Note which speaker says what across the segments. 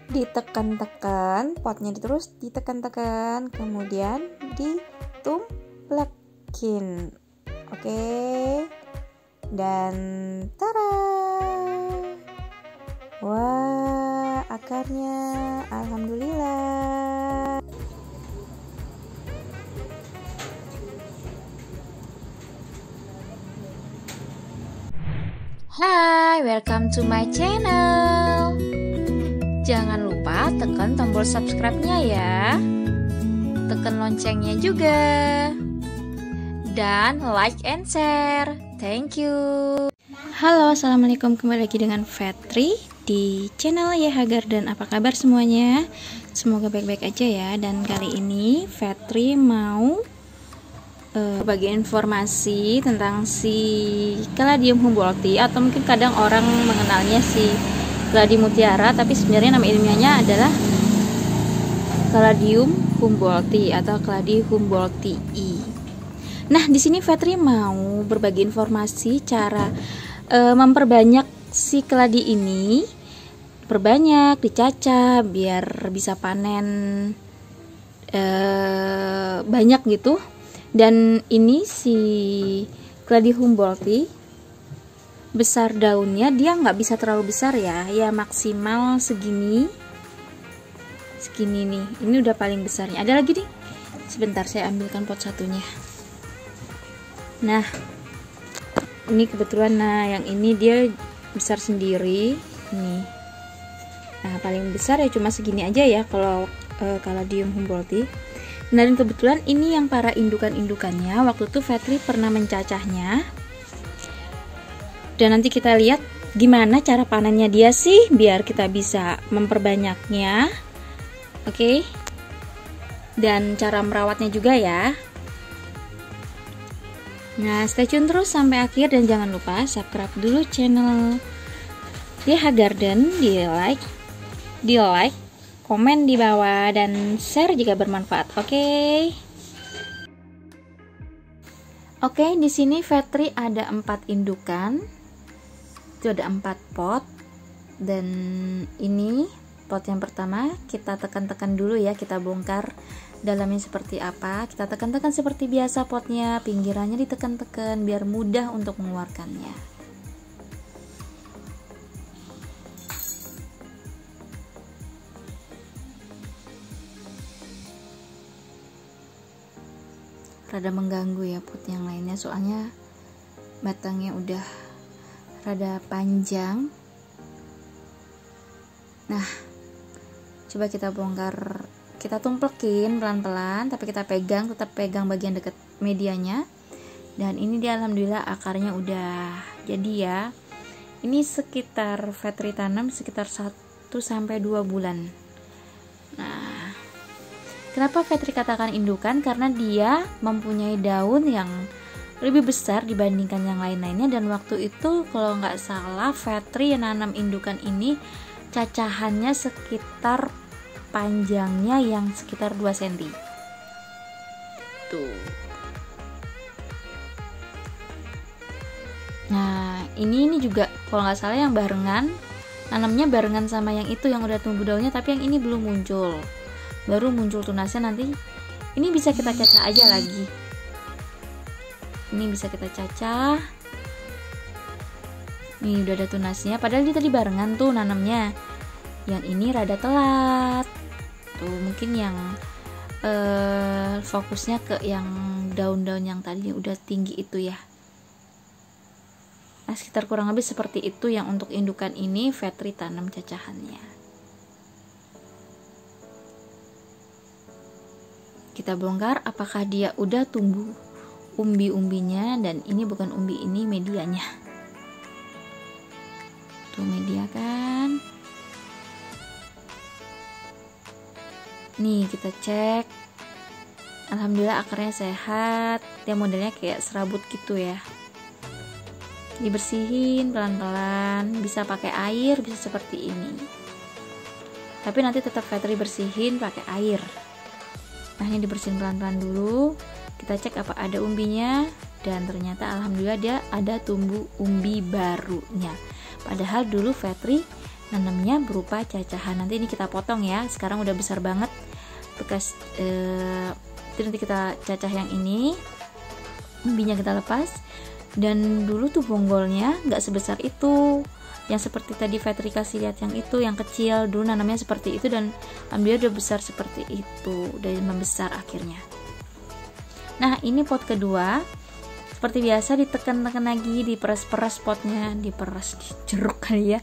Speaker 1: ditekan-tekan, potnya terus ditekan-tekan, kemudian ditumplekin. Oke. Dan tara. Wah, akarnya alhamdulillah.
Speaker 2: Hai, welcome to my channel. Jangan lupa tekan tombol subscribe-nya ya. Tekan loncengnya juga. Dan like and share. Thank you. Halo, assalamualaikum, kembali lagi dengan Fetri di channel YH Garden. Apa kabar semuanya? Semoga baik-baik aja ya. Dan kali ini Fetri mau bagi informasi tentang si Caladium humboldti, atau mungkin kadang orang mengenalnya si Caladium mutiara, tapi sebenarnya nama ilmiahnya adalah Caladium humboldti atau Caladium humboldtii. Nah, di sini Fetri mau berbagi informasi cara memperbanyak si keladi ini, perbanyak, dicacah biar bisa panen banyak gitu. Dan ini si Caladium humboldti besar daunnya dia nggak bisa terlalu besar ya, maksimal segini nih. Ini udah paling besarnya. Ada lagi nih, sebentar saya ambilkan pot satunya. Nah, ini kebetulan, yang ini dia besar sendiri nih. Nah, paling besar ya cuma segini aja ya kalau Caladium humboldti. Nah, dan kebetulan ini yang para indukan-indukannya. Waktu itu Fetri pernah mencacahnya. Dan nanti kita lihat gimana cara panennya dia sih, biar kita bisa memperbanyaknya. Oke. Dan cara merawatnya juga ya. Nah, stay tune terus sampai akhir dan jangan lupa subscribe dulu channel YH Garden, di like, komen di bawah, dan share jika bermanfaat. Oke, di sini Fetri ada 4 indukan. Itu ada 4 pot. Dan ini pot yang pertama, kita tekan-tekan dulu ya, kita bongkar dalamnya seperti apa. Kita tekan-tekan seperti biasa potnya, pinggirannya ditekan-tekan biar mudah untuk mengeluarkannya. Rada mengganggu ya pot yang lainnya, soalnya batangnya udah rada panjang. Nah, coba kita bongkar, kita tumplekin pelan-pelan, tapi kita tetap pegang bagian dekat medianya. Dan ini dia alhamdulillah akarnya udah jadi ya. Ini sekitar Fetri tanam sekitar 1-2 bulan. Nah, kenapa Fetri katakan indukan? Karena dia mempunyai daun yang lebih besar dibandingkan yang lain-lainnya. Dan waktu itu kalau nggak salah Fetri nanam indukan ini cacahannya sekitar panjangnya yang sekitar 2 cm. Tuh. Nah, ini juga kalau nggak salah yang barengan, nanamnya barengan sama yang itu yang udah tumbuh daunnya, tapi yang ini belum muncul. Baru muncul tunasnya nanti. Ini bisa kita cacah aja lagi. Ini bisa kita cacah. Nih udah ada tunasnya. Padahal dia tadi barengan tuh nanamnya. Yang ini rada telat. Tuh mungkin yang fokusnya ke yang daun-daun yang tadi udah tinggi itu ya. Nah, sekitar kurang lebih seperti itu yang untuk indukan ini Fetri tanam cacahannya. Kita bongkar apakah dia udah tumbuh umbi-umbinya. Dan ini bukan umbi, ini medianya. Tuh media kan. Nih kita cek, alhamdulillah akarnya sehat. Dia modelnya kayak serabut gitu ya. Dibersihin pelan-pelan, bisa pakai air, bisa seperti ini. Tapi nanti tetap Fetri bersihin pakai air. Nah, ini dibersihin pelan-pelan dulu. Kita cek apa ada umbinya. Dan ternyata alhamdulillah dia ada tumbuh umbi barunya. Padahal dulu Fetri nanamnya berupa cacahan. Nanti ini kita potong ya, sekarang udah besar banget bekas nanti kita cacah yang ini, umbinya kita lepas. Dan dulu tuh bonggolnya nggak sebesar itu, yang seperti tadi Fetri kasih lihat yang itu, yang kecil dulu nanamnya seperti itu, dan alhamdulillah udah besar seperti itu, udah membesar akhirnya. Nah ini pot kedua, seperti biasa ditekan-tekan lagi, diperas-peras potnya, diperas, dijeruk kali ya,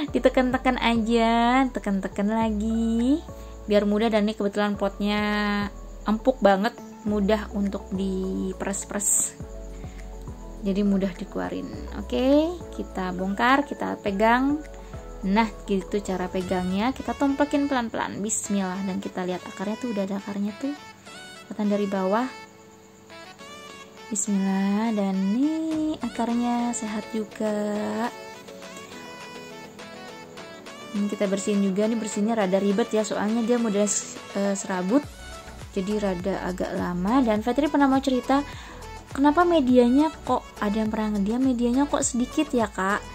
Speaker 2: ditekan-tekan aja, tekan-tekan lagi biar mudah. Dan ini kebetulan potnya empuk banget, mudah untuk diperas-peras, jadi mudah dikeluarin. Oke, kita bongkar, kita pegang. Nah gitu cara pegangnya, kita tomplekin pelan-pelan, bismillah. Dan kita lihat akarnya tuh, udah ada akarnya tuh, kelihatan dari bawah, bismillah. Dan nih akarnya sehat juga. Ini kita bersihin juga, nih bersihnya rada ribet ya, soalnya dia model serabut, jadi rada agak lama. Dan Fetri pernah mau cerita, kenapa medianya kok, ada yang pernah ngediam, medianya kok sedikit ya kak?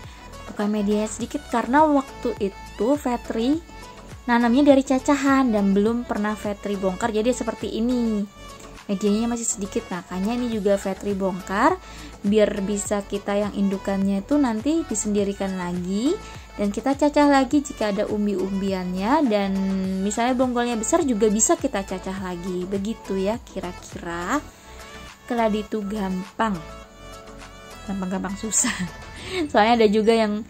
Speaker 2: Bukan medianya sedikit, karena waktu itu Fetri nanamnya dari cacahan dan belum pernah Fetri bongkar, jadi seperti ini, medianya masih sedikit. Makanya ini juga Fetri bongkar biar bisa kita yang indukannya itu nanti disendirikan lagi, dan kita cacah lagi jika ada umbi-umbiannya. Dan misalnya bonggolnya besar juga bisa kita cacah lagi, begitu ya kira-kira. Keladi itu gampang susah. Soalnya ada juga yang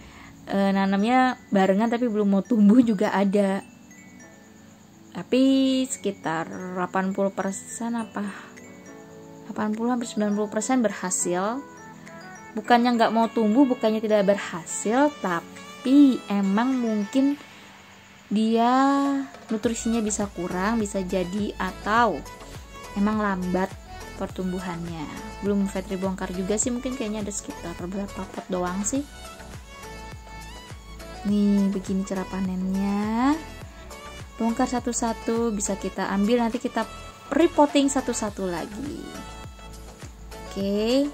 Speaker 2: nanamnya barengan tapi belum mau tumbuh juga ada. Tapi sekitar 80% apa 80-90% berhasil. Bukannya nggak mau tumbuh, bukannya tidak berhasil, tapi emang mungkin dia nutrisinya bisa kurang, bisa jadi, atau emang lambat pertumbuhannya. Belum Fetri bongkar juga sih, mungkin kayaknya ada sekitar berapa pot doang sih. Nih begini cara panennya, bongkar satu-satu, bisa kita ambil, nanti kita repotting satu-satu lagi. Oke.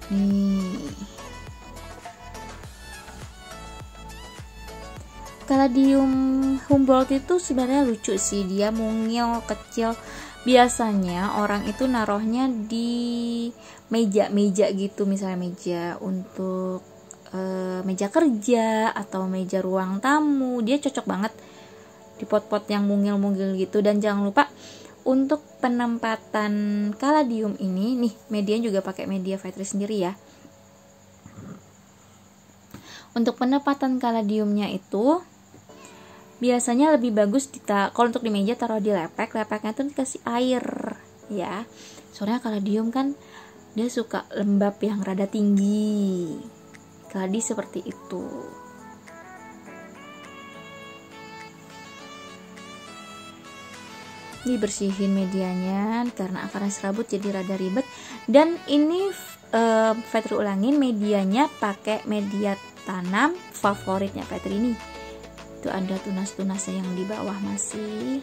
Speaker 2: Nih Caladium Humboldt itu sebenarnya lucu sih, dia mungil kecil. Biasanya orang itu naruhnya di meja-meja gitu, misalnya meja untuk meja kerja atau meja ruang tamu, dia cocok banget di pot-pot yang mungil-mungil gitu. Dan jangan lupa untuk penempatan caladium ini, nih medianya juga pakai media Fetri sendiri ya. Untuk penempatan caladiumnya itu biasanya lebih bagus kalau untuk di meja taruh di lepeknya tuh dikasih air ya. Soalnya caladium kan dia suka lembab yang rada tinggi. Kaladi seperti itu. Dibersihin medianya karena akarnya serabut jadi rada ribet. Dan ini Fetri ulangin, medianya pakai media tanam favoritnya Fetri ini. Itu ada tunas-tunasnya yang di bawah masih.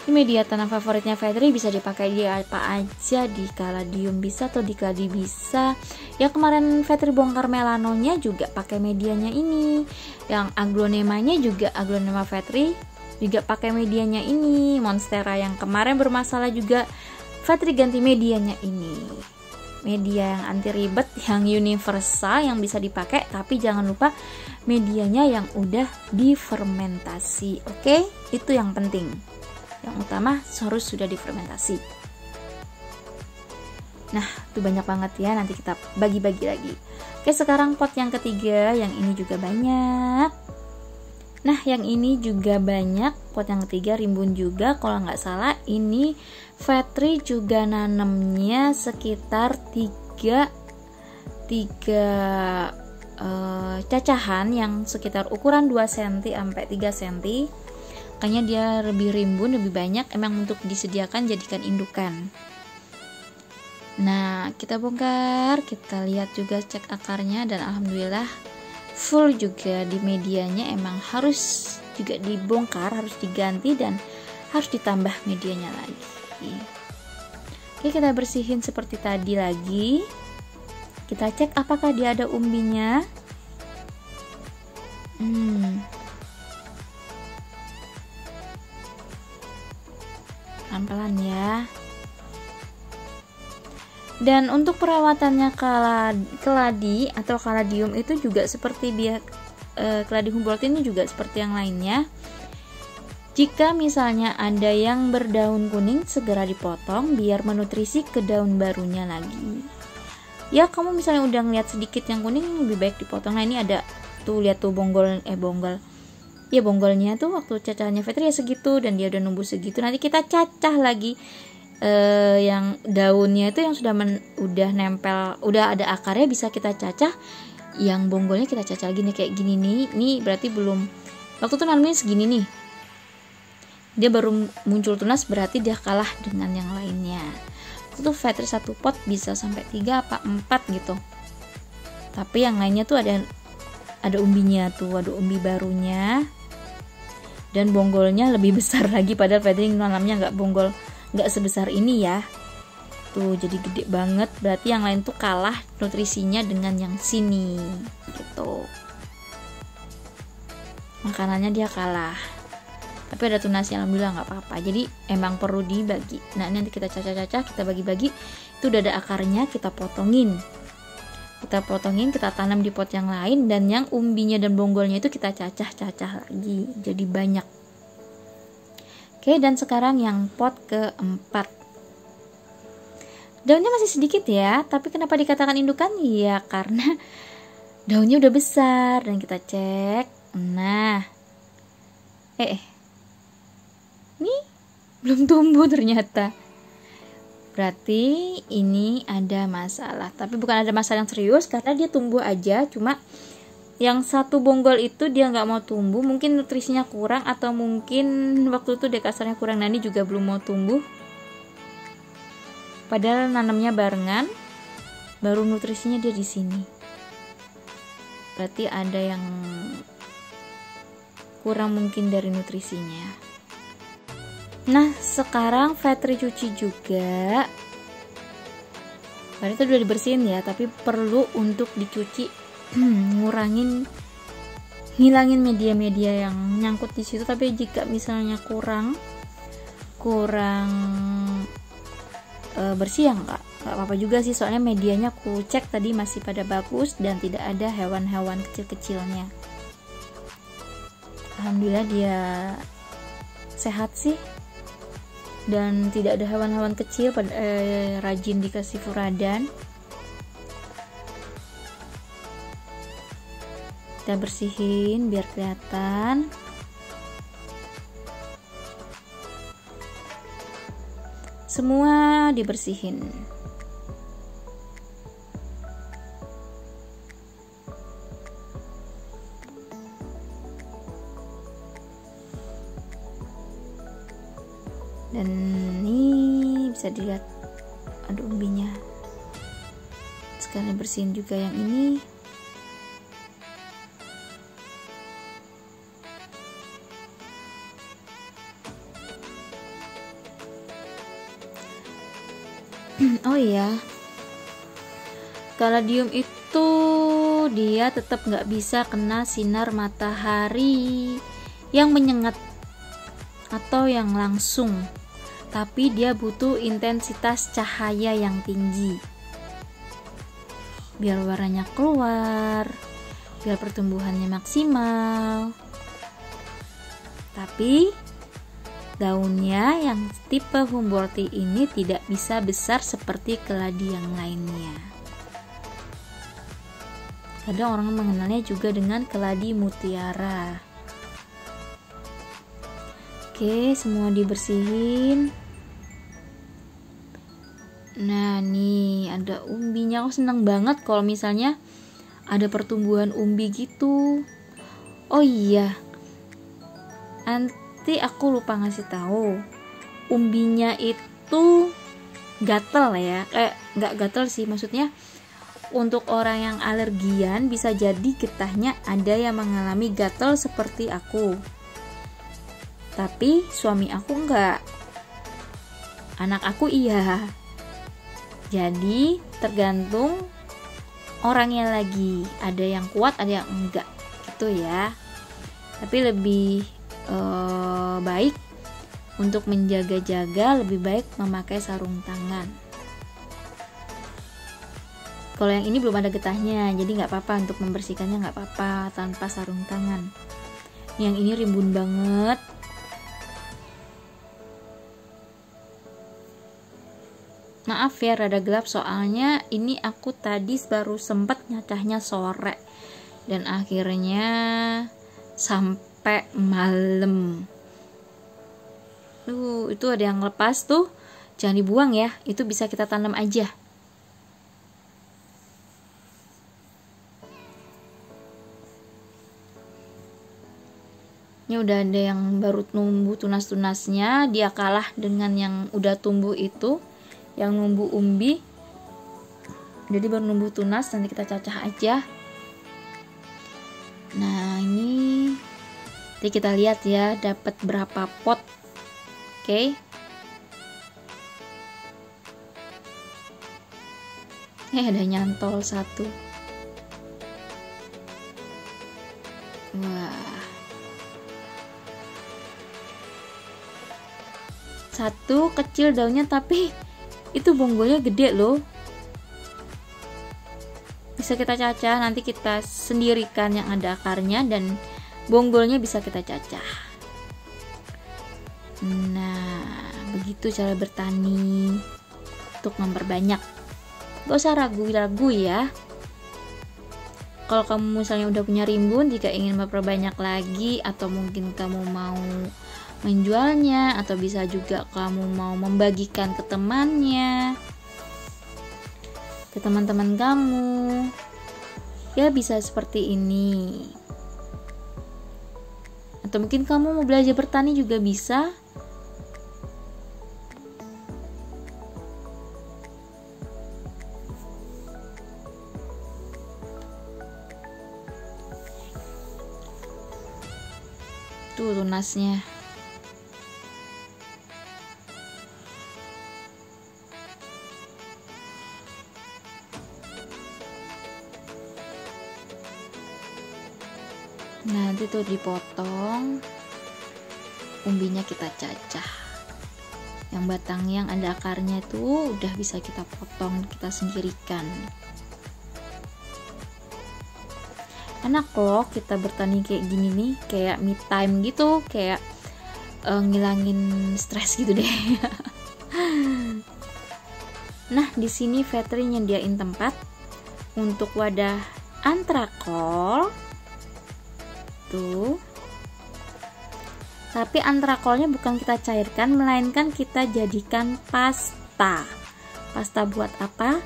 Speaker 2: Ini media tanam favoritnya Fetri, bisa dipakai di apa aja, di caladium bisa atau di kaladi bisa. Yang kemarin Fetri bongkar melanonya juga pakai medianya ini. Yang aglonemanya juga aglonema Fetri juga pakai medianya ini. Monstera yang kemarin bermasalah juga Fetri ganti medianya ini. Media yang anti ribet, yang universal, yang bisa dipakai, tapi jangan lupa medianya yang udah difermentasi. Oke, itu yang penting. Yang utama harus sudah difermentasi. Nah, itu banyak banget ya, nanti kita bagi-bagi lagi. Oke, sekarang pot yang ketiga, yang ini juga banyak. Nah, yang ini juga banyak, pot yang ketiga rimbun juga, kalau nggak salah ini Fetri juga nanemnya sekitar 3 cacahan yang sekitar ukuran 2 cm sampai 3 cm. Kayaknya dia lebih rimbun, lebih banyak, emang untuk disediakan jadikan indukan. Nah, kita bongkar, kita lihat juga, cek akarnya, dan alhamdulillah full juga di medianya. Emang harus juga dibongkar, harus diganti, dan harus ditambah medianya lagi. Oke, kita bersihin seperti tadi lagi. Kita cek apakah dia ada umbinya. Pelan-pelan ya. Dan untuk perawatannya keladi atau kaladium itu juga seperti keladi Humboldt ini juga seperti yang lainnya. Jika misalnya ada yang berdaun kuning, segera dipotong biar menutrisi ke daun barunya lagi. Ya, kamu misalnya udah ngeliat sedikit yang kuning, lebih baik dipotong. Nah, ini ada tuh, lihat tuh bonggolnya tuh waktu cacahnya Fetri ya segitu, dan dia udah numbuh segitu. Nanti kita cacah lagi yang daunnya itu yang udah nempel, udah ada akarnya, bisa kita cacah. Yang bonggolnya kita cacah lagi nih, kayak gini nih. Ini berarti belum, waktu itu nanamnya segini nih, dia baru muncul tunas, berarti dia kalah dengan yang lainnya. Itu Fetri satu pot bisa sampai 3 apa 4 gitu. Tapi yang lainnya tuh ada umbinya tuh, ada umbi barunya. Dan bonggolnya lebih besar lagi, padahal Fetri nanamnya nggak sebesar ini ya. Tuh jadi gede banget, berarti yang lain tuh kalah nutrisinya dengan yang sini gitu. Makanannya dia kalah. Tapi ada tunasnya, alhamdulillah nggak apa-apa. Jadi emang perlu dibagi. Nah, nanti kita cacah-cacah, kita bagi-bagi. Itu udah ada akarnya, kita potongin, kita tanam di pot yang lain. Dan yang umbinya dan bonggolnya itu kita cacah-cacah lagi, jadi banyak. Oke, dan sekarang yang pot keempat. Daunnya masih sedikit ya, tapi kenapa dikatakan indukan? Ya karena daunnya udah besar. Dan kita cek. Nah, nih belum tumbuh ternyata. Berarti ini ada masalah. Tapi bukan ada masalah yang serius, karena dia tumbuh aja. Cuma yang satu bonggol itu dia nggak mau tumbuh. Mungkin nutrisinya kurang, atau mungkin waktu itu dekasarnya kurang. Nah, ini juga belum mau tumbuh. Padahal nanamnya barengan, baru nutrisinya dia di sini. Berarti ada yang kurang mungkin dari nutrisinya. Nah, sekarang Fetri cuci juga. Tadi itu udah dibersihin ya, tapi perlu untuk dicuci, ngilangin media-media yang nyangkut di situ. Tapi jika misalnya kurang bersih ya nggak apa-apa juga sih, soalnya medianya aku cek tadi masih pada bagus dan tidak ada hewan-hewan kecil-kecilnya. Alhamdulillah dia sehat sih, dan tidak ada hewan-hewan kecil, rajin dikasih furadan. Kita bersihin biar kelihatan. Semua dibersihin. Dan ini bisa dilihat ada umbinya. Sekarang bersihin juga yang ini. Oh iya, kaladium itu dia tetap nggak bisa kena sinar matahari yang menyengat atau yang langsung, tapi dia butuh intensitas cahaya yang tinggi biar warnanya keluar, biar pertumbuhannya maksimal. Tapi daunnya yang tipe Humboldt ini tidak bisa besar seperti keladi yang lainnya. Kadang orang mengenalnya juga dengan keladi mutiara. Oke, semua dibersihin. Nah, nih ada umbinya. Aku seneng banget kalau misalnya ada pertumbuhan umbi gitu. Oh iya, nanti aku lupa ngasih tahu, umbinya itu gatel ya, nggak gatel sih, maksudnya untuk orang yang alergian bisa jadi getahnya ada yang mengalami gatel seperti aku. Tapi suami aku enggak, anak aku iya. Jadi tergantung orangnya lagi, ada yang kuat ada yang enggak gitu ya. Tapi lebih baik untuk menjaga-jaga, lebih baik memakai sarung tangan. Kalau yang ini belum ada getahnya, jadi nggak apa-apa untuk membersihkannya, nggak apa-apa tanpa sarung tangan. Yang ini rimbun banget. Maaf ya rada gelap, soalnya ini aku tadi baru sempet nyacahnya sore dan akhirnya sampai malam. Itu ada yang lepas tuh, jangan dibuang ya, itu bisa kita tanam aja. Ini udah ada yang baru numbuh tunas-tunasnya, dia kalah dengan yang udah tumbuh itu, yang numbuh umbi. Jadi baru numbuh tunas, nanti kita cacah aja. Nah ini nanti kita lihat ya dapat berapa pot. Oke. Ada nyantol satu. Wah. Satu kecil daunnya, tapi itu bonggolnya gede loh. Bisa kita cacah, nanti kita sendirikan yang ada akarnya dan bonggolnya bisa kita cacah. Nah, begitu cara bertani untuk memperbanyak. Gak usah ragu-ragu ya. Kalau kamu misalnya udah punya rimbun, jika ingin memperbanyak lagi, atau mungkin kamu mau menjualnya, atau bisa juga kamu mau membagikan ke temannya, ke teman-teman kamu, ya bisa seperti ini. Atau mungkin kamu mau belajar bertani juga bisa. Tuh tunasnya. Nanti tuh dipotong, umbinya kita cacah. Yang batang yang ada akarnya tuh udah bisa kita potong, kita sendirikan. Enak loh kita bertani kayak gini nih, kayak me time gitu, kayak ngilangin stres gitu deh. Nah, di sini Fetri nyediain tempat untuk wadah antrakol. Tuh. Tapi antrakolnya bukan kita cairkan, melainkan kita jadikan pasta. Pasta buat apa?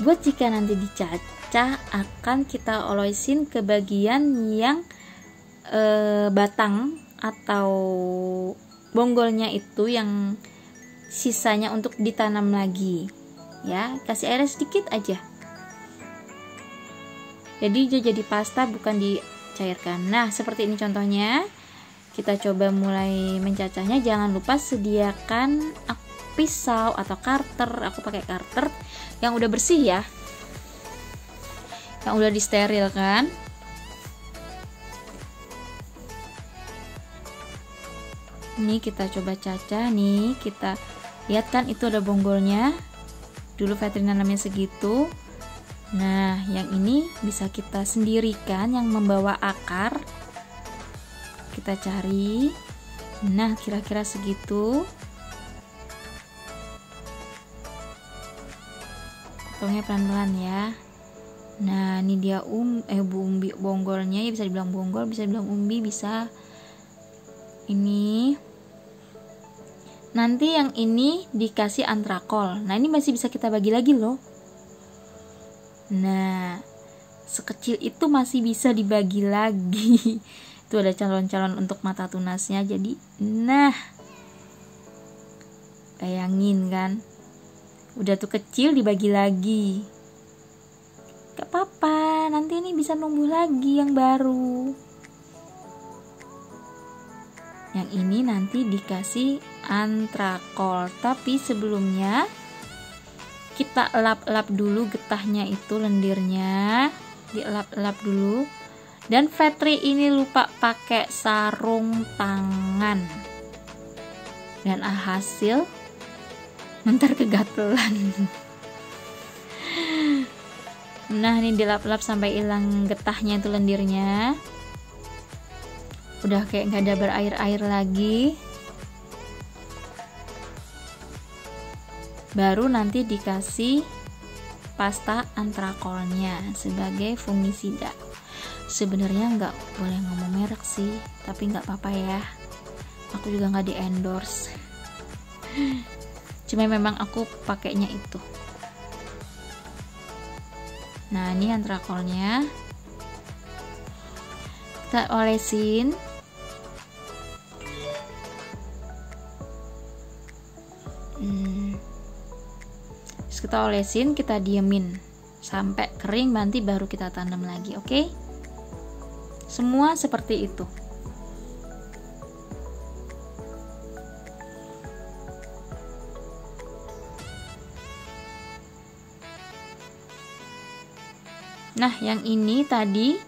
Speaker 2: Buat jika nanti dicacah, akan kita olosin ke bagian yang batang atau bonggolnya itu, yang sisanya untuk ditanam lagi. Ya, kasih air sedikit aja. Jadi dia jadi pasta, bukan dicairkan. Nah, seperti ini contohnya. Kita coba mulai mencacahnya. Jangan lupa sediakan pisau atau karter. Aku pakai karter yang udah bersih ya, yang udah disterilkan. Ini kita coba cacah nih. Kita lihat kan itu ada bonggolnya. Dulu Fetri nanamnya segitu. Nah, yang ini bisa kita sendirikan, yang membawa akar. Kita cari. Nah, kira-kira segitu. Potongnya pelan-pelan ya. Nah, ini dia umbi bonggolnya, ya bisa dibilang bonggol, bisa dibilang umbi, bisa. Ini. Nanti yang ini dikasih antrakol. Nah, ini masih bisa kita bagi lagi loh. Nah, sekecil itu masih bisa dibagi lagi. Itu ada calon-calon untuk mata tunasnya. Jadi, nah, bayangin kan, udah tuh kecil dibagi lagi. Gak apa-apa, nanti ini bisa numbuh lagi yang baru. Yang ini nanti dikasih antrakol. Tapi sebelumnya kita elap-elap dulu getahnya itu, lendirnya dielap-elap dulu. Dan Fitri ini lupa pakai sarung tangan, dan hasil bentar kegatelan. Nah, ini dilap-lap sampai hilang getahnya itu, lendirnya udah kayak nggak ada berair-air lagi. Baru nanti dikasih pasta antrakolnya sebagai fungisida. Sebenarnya nggak boleh ngomong merek sih, tapi nggak apa-apa ya, aku juga nggak di endorse. Cuma memang aku pakainya itu. Nah, ini antrakolnya kita olesin. Terus kita olesin, kita diemin sampai kering, nanti baru kita tanam lagi. Oke? Semua seperti itu. Nah, yang ini tadi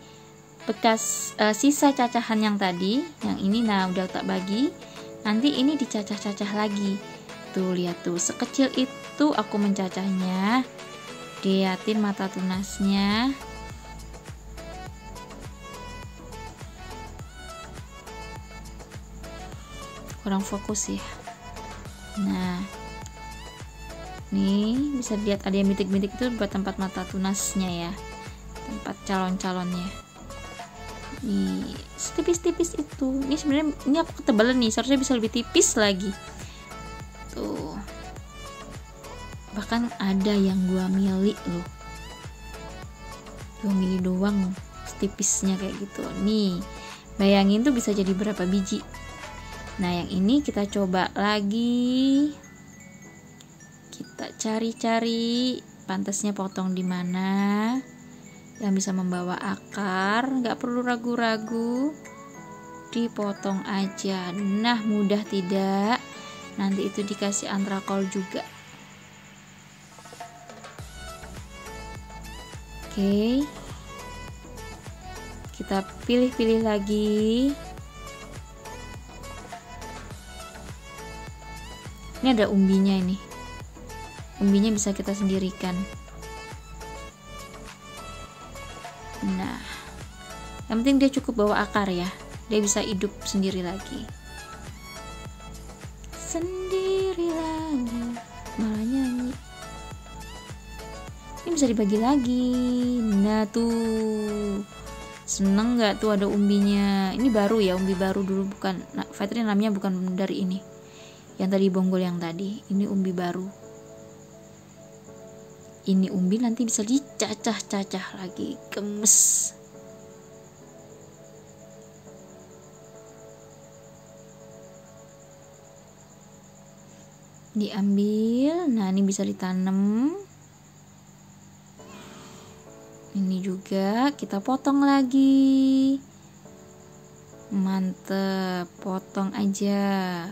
Speaker 2: bekas sisa cacahan yang tadi, yang ini nah udah tak bagi. Nanti ini dicacah-cacah lagi. Tuh, lihat tuh, sekecil itu aku mencacahnya. Liatin mata tunasnya. Kurang fokus ya. Nah, nih bisa dilihat ada yang bintik-bintik itu buat tempat mata tunasnya ya, tempat calon-calonnya. Nih setipis-tipis itu. Ini sebenarnya ini aku ketebalan nih, seharusnya bisa lebih tipis lagi. Tuh. Bahkan ada yang 2 mili loh. 2 mili doang setipisnya kayak gitu. Nih, bayangin tuh bisa jadi berapa biji. Nah, yang ini kita coba lagi. Kita cari-cari pantasnya potong di mana yang bisa membawa akar, nggak perlu ragu-ragu, dipotong aja. Nah, mudah tidak? Nanti itu dikasih antrakol juga. Oke, kita pilih-pilih lagi. Ini ada umbinya ini. Umbinya bisa kita sendirikan. Nah, yang penting dia cukup bawa akar ya. Dia bisa hidup sendiri lagi. Sendiri lagi, malah nyanyi. Ini bisa dibagi lagi. Nah tuh, seneng nggak tuh ada umbinya. Ini baru ya, umbi baru dulu, bukan. Nah, Fitri namanya bukan dari ini. Yang tadi bonggol yang tadi, ini umbi baru. Ini umbi nanti bisa dicacah-cacah lagi, gemes. Diambil, nah ini bisa ditanam. Ini juga kita potong lagi. Mantep, potong aja.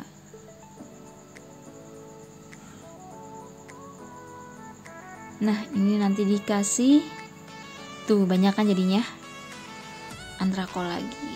Speaker 2: Nah, ini nanti dikasih tuh, banyak kan jadinya antrakol lagi.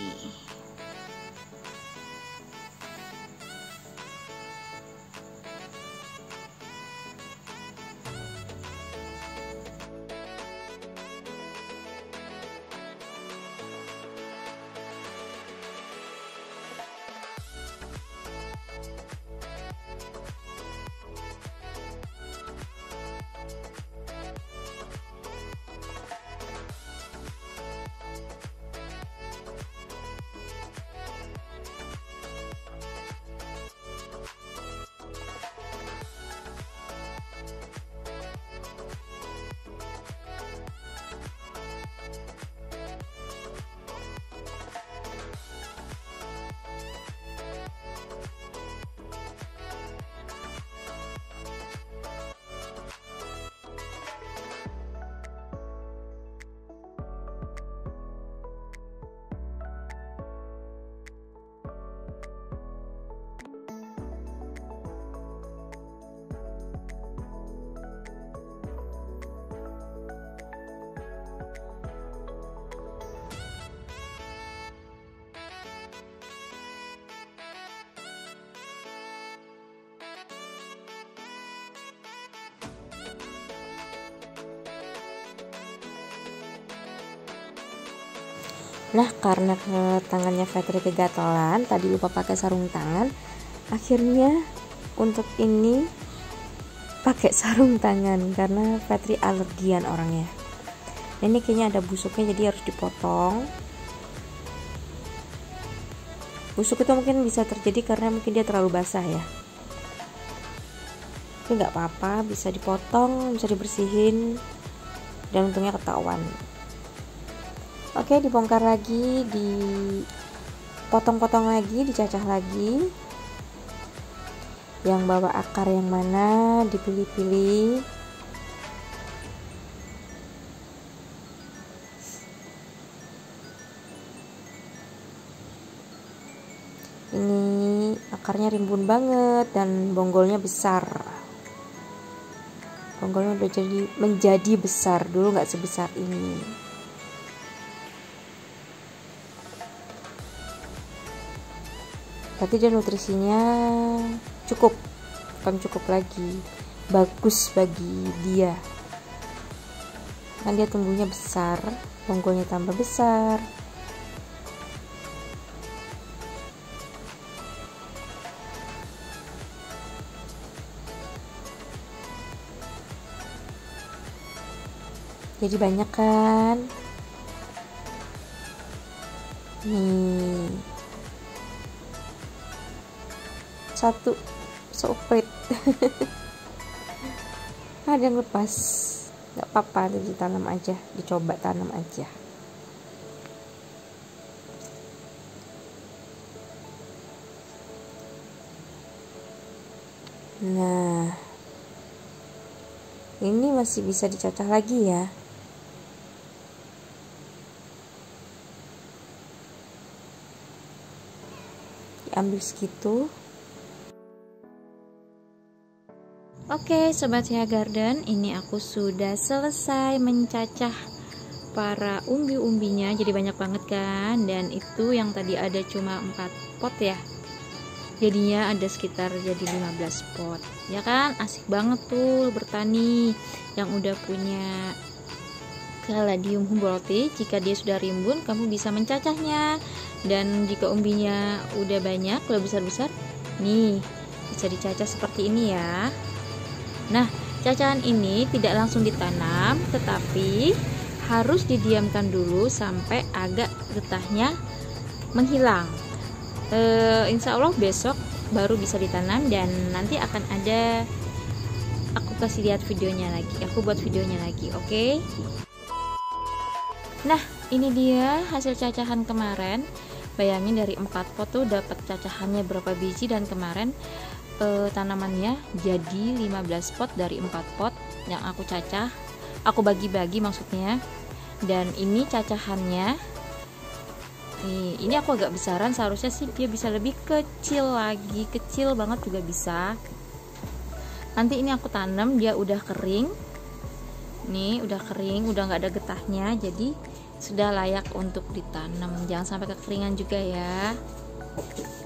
Speaker 1: Nah, karena tangannya Fitri kegatalan, tadi lupa pakai sarung tangan, akhirnya untuk ini pakai sarung tangan karena Fitri alergian orangnya. Ini kayaknya ada busuknya, jadi harus dipotong. Busuk itu mungkin bisa terjadi karena mungkin dia terlalu basah ya, tapi nggak apa-apa, bisa dipotong, bisa dibersihin, dan untungnya ketahuan. Oke, dibongkar lagi, dipotong-potong lagi, dicacah lagi. Yang bawa akar yang mana dipilih-pilih. Ini akarnya rimbun banget dan bonggolnya besar. Bonggolnya udah menjadi besar, dulu nggak sebesar ini. Berarti dia nutrisinya cukup, bukan cukup lagi, bagus bagi dia. Kan dia tumbuhnya besar, bonggolnya tambah besar. Jadi banyak kan? Nih. Satu soprit. Ada yang lepas. Gak apa-apa, ditanam aja, dicoba tanam aja. Nah, ini masih bisa dicacah lagi ya. Diambil segitu.
Speaker 2: Oke, Sobat Seha Garden, ini aku sudah selesai mencacah para umbi-umbinya, jadi banyak banget kan. Dan itu yang tadi ada cuma 4 pot ya, jadinya ada sekitar jadi 15 pot ya kan. Asik banget tuh bertani yang udah punya Caladium humboldti. Jika dia sudah rimbun, kamu bisa mencacahnya. Dan jika umbinya udah banyak, udah besar-besar, nih bisa dicacah seperti ini ya. Nah, cacahan ini tidak langsung ditanam, tetapi harus didiamkan dulu sampai agak getahnya menghilang. Insya Allah besok baru bisa ditanam, dan nanti akan ada, aku kasih lihat videonya lagi, aku buat videonya lagi, oke? Nah, ini dia hasil cacahan kemarin. Bayangin dari 4 pot tuh dapat cacahannya berapa biji, dan kemarin tanamannya jadi 15 pot dari 4 pot yang aku cacah. Aku bagi-bagi maksudnya. Dan ini cacahannya. Nih, ini aku agak besaran, seharusnya sih dia bisa lebih kecil lagi, kecil banget juga bisa. Nanti ini aku tanam, dia udah kering. Nih, udah kering, udah nggak ada getahnya, jadi sudah layak untuk ditanam. Jangan sampai kekeringan juga ya.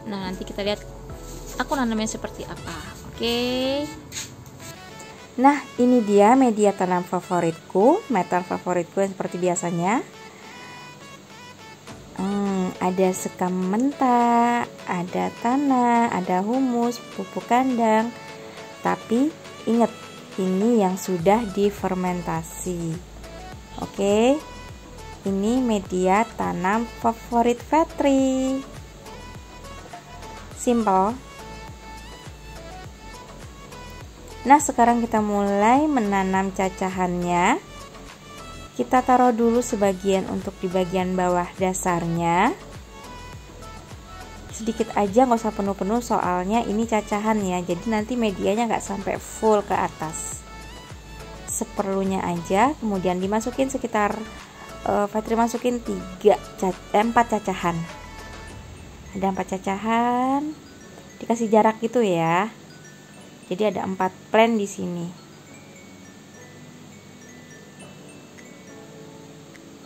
Speaker 2: Nah, nanti kita lihat aku nanamnya seperti apa. Oke.
Speaker 1: Nah, ini dia media tanam favoritku, metal favoritku yang seperti biasanya. Ada sekam mentah, ada tanah, ada humus, pupuk kandang. Tapi ingat, ini yang sudah difermentasi. Oke. Ini media tanam favorit Fitri. Simple. Nah, sekarang kita mulai menanam cacahannya. Kita taruh dulu sebagian untuk di bagian bawah dasarnya. Sedikit aja, nggak usah penuh-penuh, soalnya ini cacahan ya. Jadi nanti medianya nggak sampai full ke atas. Seperlunya aja. Kemudian dimasukin sekitar Fitri masukin 4 cacahan. Ada 4 cacahan. Dikasih jarak gitu ya. Jadi ada 4 plant di sini.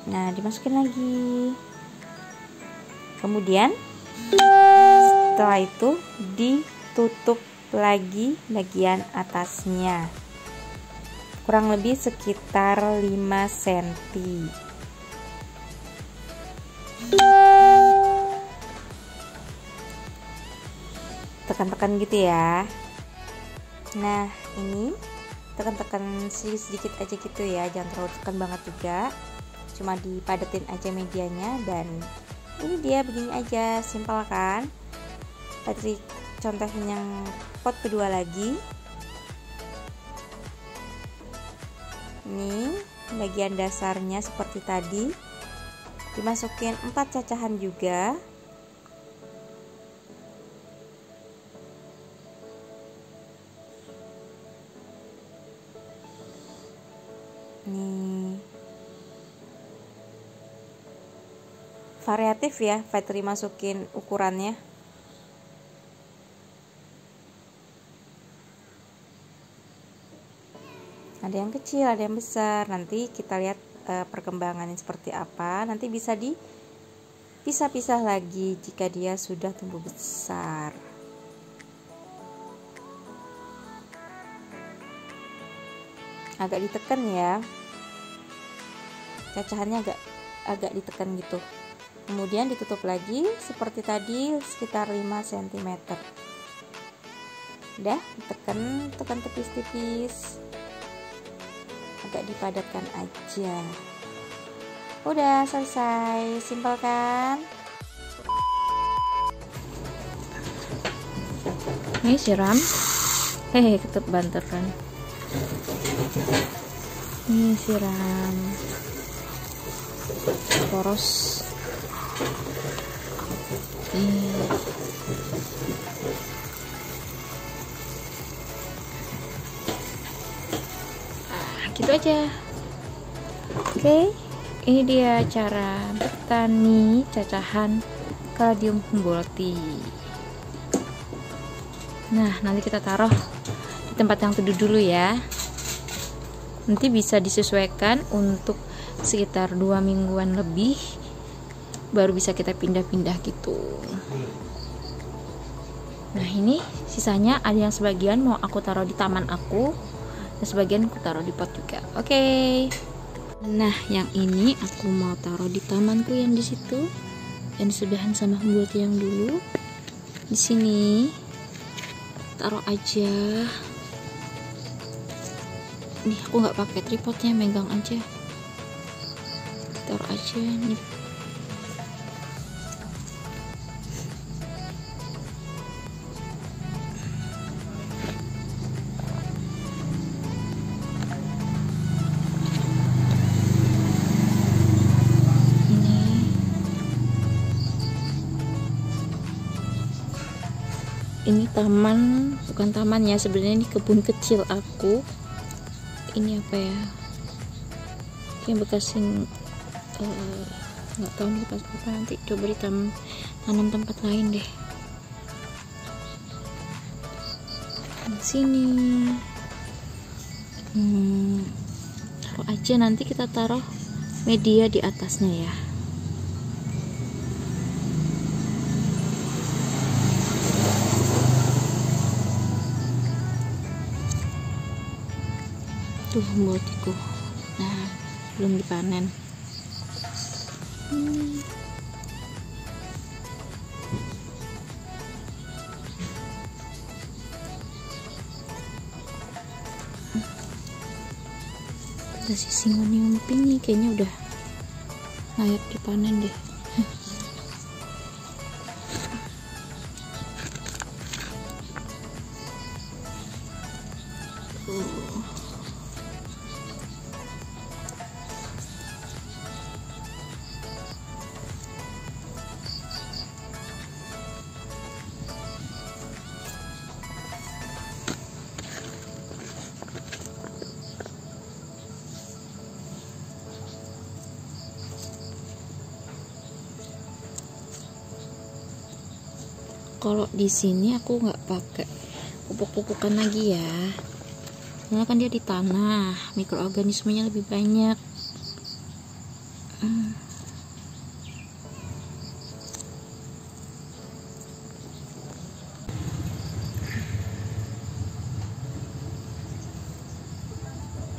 Speaker 1: Nah, dimasukin lagi. Kemudian setelah itu ditutup lagi bagian atasnya. Kurang lebih sekitar 5 cm. tekan-tekan gitu ya. Nah ini tekan-tekan sedikit aja gitu ya, jangan terlalu tekan banget juga, cuma dipadetin aja medianya. Dan ini dia begini aja, simpel kan. Tadi contohin yang pot kedua lagi. Ini bagian dasarnya seperti tadi, dimasukin 4 cacahan juga. Nih variatif ya Fitri masukin ukurannya. Ada yang kecil, ada yang besar. Nanti kita lihat perkembangannya seperti apa. Nanti bisa dipisah-pisah lagi jika dia sudah tumbuh besar. Agak ditekan ya, cacahannya agak ditekan gitu. Kemudian ditutup lagi seperti tadi sekitar 5 cm. Udah, tekan tipis-tipis, agak dipadatkan aja. Udah selesai, simpel kan?
Speaker 2: Ini siram. Hehe, ketep banter kan. Ini siram poros. Gitu aja. Oke, ini dia cara bertani cacahan Caladium humboldti. Nah, nanti kita taruh di tempat yang teduh dulu ya. Nanti bisa disesuaikan untuk sekitar 2 mingguan lebih, baru bisa kita pindah-pindah gitu. Nah, ini sisanya ada yang sebagian mau aku taruh di taman aku, dan sebagian aku taruh di pot juga. Oke. Nah, yang ini aku mau taruh di tamanku yang di situ, yang sebelahan sama humboldti yang dulu. Di sini taruh aja. Nih, aku nggak pakai tripodnya, megang aja. Taruh aja nih. Ini taman, bukan taman ya, sebenarnya ini kebun kecil aku. Ini apa ya, yang bekas nggak tahu nih bekas apa, nanti coba ditanam tempat lain deh. Di sini taruh aja, nanti kita taruh media di atasnya ya. Tuh humboldtiku, nah belum dipanen. Ada Syzygium pink nih, kayaknya udah layak dipanen deh. Kalau di sini aku nggak pakai pupuk-pupukan lagi ya, karena kan dia di tanah, mikroorganismenya lebih banyak.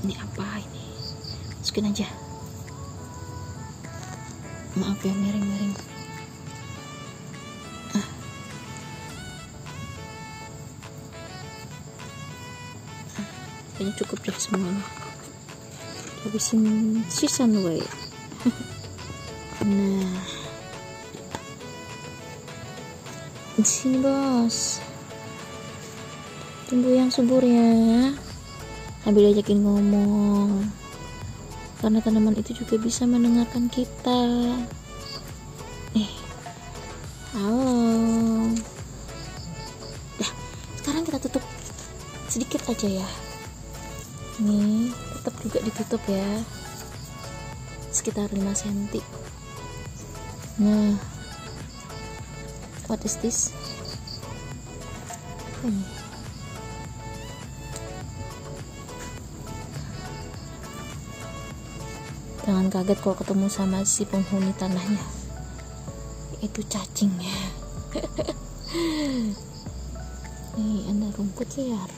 Speaker 2: Ini apa ini? Masukin aja. Maaf ya, miring-miring. Kayaknya cukup deh semuanya. Habisin sisa way. Nah, di sini bos, tumbuh yang subur ya. Sambil diajakin ngomong, karena tanaman itu juga bisa mendengarkan kita. Halo. Dah, sekarang kita tutup sedikit aja ya. Nih, tetap juga ditutup ya, sekitar 5 cm. Nah, what is this? Apa ini? Jangan kaget kalau ketemu sama si penghuni tanahnya, itu cacingnya. Nih, ada rumput liar.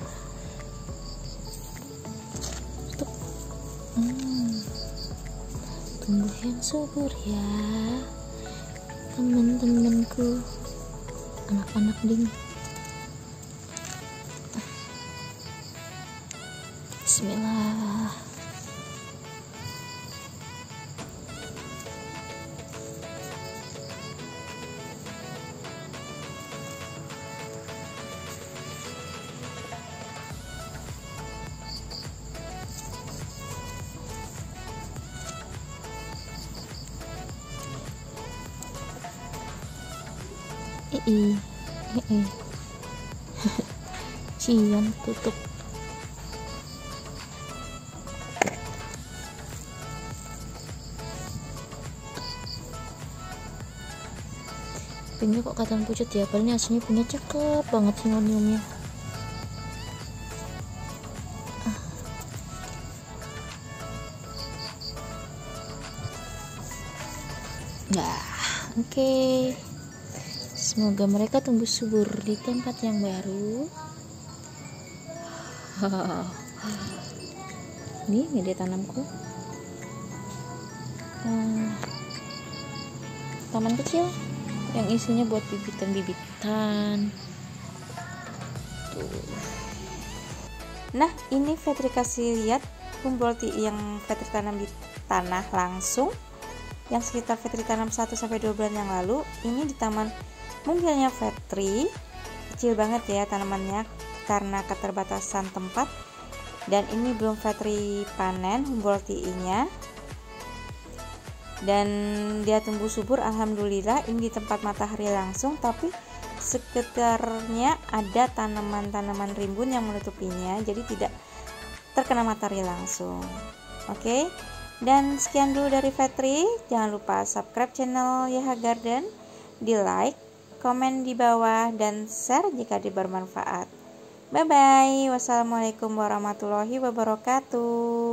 Speaker 2: Tumbuh yang subur ya, teman-temanku, anak-anak ding. Bismillah. Cian tutup. Pinknya kok kelihatan pucat ya, padahal ini aslinya pinknya cakep banget singoniumnya. Nah, oke. Semoga mereka tumbuh subur di tempat yang baru. Ini media tanamku. Taman kecil yang isinya buat bibitan-bibitan. Tuh.
Speaker 1: Nah, ini Fitri kasih lihat Humboldt yang Fitri tanam di tanah langsung, yang sekitar Fitri tanam 1-2 bulan yang lalu. Ini di taman mungilnya Fitri, kecil banget ya tanamannya karena keterbatasan tempat. Dan ini belum Fitri panen Humboldt-nya, dan dia tumbuh subur alhamdulillah. Ini di tempat matahari langsung, tapi sekitarnya ada tanaman-tanaman rimbun yang menutupinya, jadi tidak terkena matahari langsung. Oke, dan sekian dulu dari Fitri. Jangan lupa subscribe channel YH Garden, di like, komen di bawah, dan share jika bermanfaat. Bye bye. Wassalamualaikum warahmatullahi wabarakatuh.